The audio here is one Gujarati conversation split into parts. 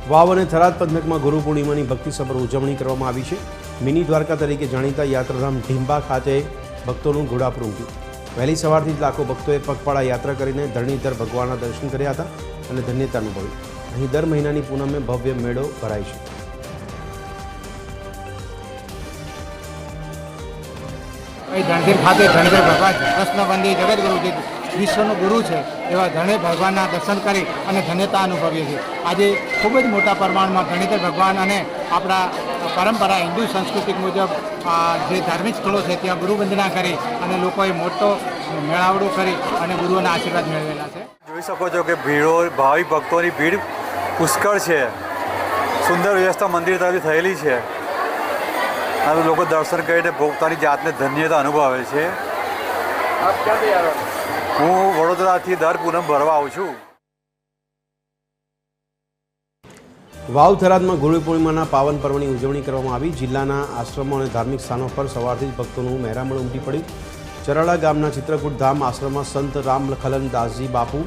વાવ અને થરાદ પંથકમાં ગુરુ પૂર્ણિમાની ભક્તિસભર ઉજવણી કરવામાં આવી છે। મિની દ્વારકા તરીકે જાણીતા યાત્રાધામ ઢીંબા ખાતે ભક્તોનું ઘોડાપુર ઉમટ્યું। વહેલી સવારથી જ લાખો ભક્તોએ પગપાળા યાત્રા કરીને ધરણીધર ભગવાનના દર્શન કર્યા હતા અને ધન્યતા અનુભવી। અહીં દર મહિનાની પૂનમે ભવ્ય મેળો ભરાય છે। ધણધીર ખાતે ધણધીર ભગવાન કૃષ્ણ વંદે જગતગુરુ જે વિશ્વનો ગુરુ છે એવા ધણેર ભગવાનના દર્શન કરી અને ધન્યતા અનુભવીએ છીએ। આજે ખૂબ જ મોટા પ્રમાણમાં ધણેર ભગવાન અને આપણા પરંપરા હિન્દુ સંસ્કૃતિ મુજબ જે ધાર્મિક સ્થળો છે ત્યાં ગુરુ વંદના કરી અને લોકોએ મોટો મેળાવડો કરી અને ગુરુઓના આશીર્વાદ મેળવેલા છે। જોઈ શકો છો કે ભીડો ભાવિક ભક્તોની ભીડ પુષ્કળ છે। સુંદર વ્યવસ્થા મંદિર તરફથી થયેલી છે અને લોકો દર્શન કરીને પોતાની જાતને ધન્યતા અનુભવે છે। આપ ક્યાંથી આવ્યા? હું વડોદરાથી દર પૂનમ ભરવા આવું છું। વાવ થરાદમાં ગુરુ પૂર્ણિમાના પાવન પર્વની ઉજવણી કરવામાં આવી। જિલ્લાના આશ્રમો અને ધાર્મિક સ્થાનો પર સવારથી જ ભક્તોનું મહેરામણ ઉમટી પડ્યું। ચરાળા ગામના ચિત્રકૂટ ધામ આશ્રમમાં સંત રામખલન દાસજી બાપુ,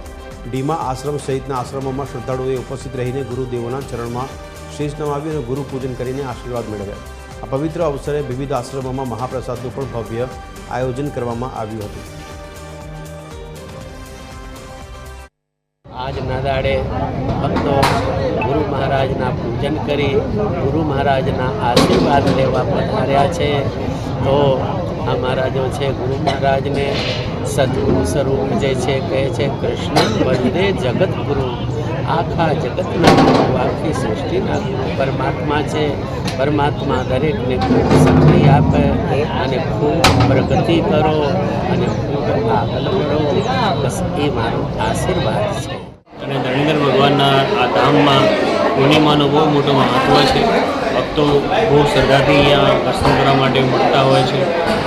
ડીમા આશ્રમ સહિતના આશ્રમોમાં શ્રદ્ધાળુઓએ ઉપસ્થિત રહીને ગુરુદેવોના ચરણમાં શીશ નમાવી અને ગુરુ પૂજન કરીને આશીર્વાદ મેળવ્યા। આ પવિત્ર અવસરે વિવિધ આશ્રમોમાં મહાપ્રસાદનું પણ ભવ્ય આયોજન કરવામાં આવ્યું હતું। આજના દાડે ભક્તો ગુરુ મહારાજના પૂજન કરી ગુરુ મહારાજના આશીર્વાદ લેવા પધાર્યા છે। તો અમારા જો છે ગુરુ મહારાજને સદગુરુ સ્વરૂપ જે છે કહે છે કૃષ્ણ વંદે જગતગુરુ, આખા જગતના ગુરુ, આખી સૃષ્ટિના ગુરુ પરમાત્મા છે। પરમાત્મા દરેકને ખૂબ શક્તિ આપે અને ખૂબ પ્રગતિ કરો અને ખૂબ આગળ વધો, બસ એ મારો આશીર્વાદ છે। અને ધણીધર ભગવાનના આ ધામમાં પૂર્ણિમાનું બહુ મોટું મહત્ત્વ છે। ભક્તો બહુ શ્રદ્ધાથી અહીંયા દર્શન કરવા માટે મળતા હોય છે,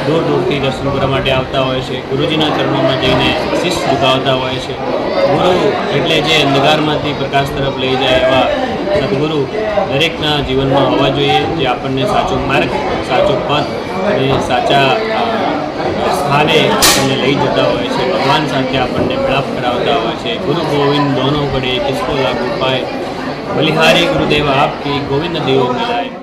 દૂર દૂરથી દર્શન કરવા માટે આવતા હોય છે, ગુરુજીના ચરણોમાં જઈને શીશ ઝુકાવતા હોય છે। ગુરુ એટલે જે અંધકારમાંથી પ્રકાશ તરફ લઈ જાય એવા સદગુરુ દરેકના જીવનમાં હોવા જોઈએ, જે આપણને સાચો માર્ગ, સાચો પથ અને સાચા સ્થાને આપણને લઈ જતા હોય છે, ભગવાન સાથે આપણને મિલાપ કરાવતા હોય છે। ગુરુ ગોવિંદ દોનો પડે કિસકો લાગુ પાય, બલિહારી ગુરુદેવ આપકી ગોવિંદ દેવો મિલાય।